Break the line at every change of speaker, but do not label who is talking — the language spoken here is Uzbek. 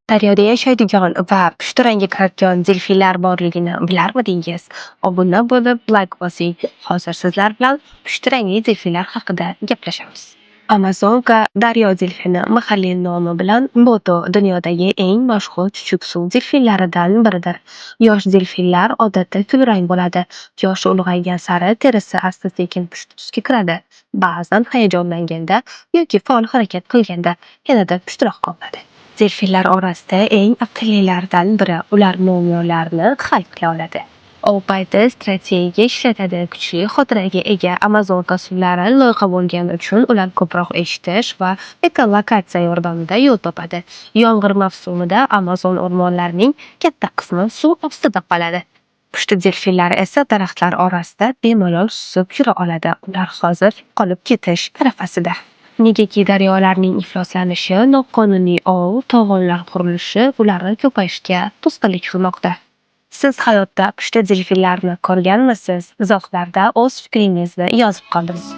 Daryoda yashaydigan va pushti rangga kiradigan delfinlar borligini bilarmidingiz? Obuna bo'lib, like bosing. Hozir sizlar bilan pushti rangli delfinlar haqida gaplashamiz. Amazonka daryo delfini mahalliy nomi bilan Boto dunyodagi eng mashhur chuchuk suv delfinlaridan biridir. Yosh delfinlar odatda kulrang bo'ladi. Yoshi ulg'aygan sari terisi asta-sekin pushti tusga kiradi. Ba'zan hayajonlanganda yoki faol harakat qilganda yanada pushtiroq ko'rinadi. Delfinlar orasida eng aqllilaridan biri. Ular muammolarni hal qila oladi. U payti strategiya ishlatadi. Kuchli xotiraga ega Amazonka suvlari loyiha bo'lgani uchun ular ko'proq eshitish va ekolokatsiya yordamida yo'l topadi. Yomg'ir mavsumida Amazon o'rmonlarining katta qismi suv ostida qoladi. Pushti delfinlar esa daraxtlar orasida bemalol suzib yura oladi. Ular hozir qolib ketish arafasida. Negaki daryolarning ifloslanishi, noqonuniy ov, to'g'onlar qurilishi ularni ko'payishiga to'sqinlik qilmoqda. Siz hayotda pushti delfinlarni ko'rganmisiz? Izohlarda o'z fikringizni yozib qoldiring.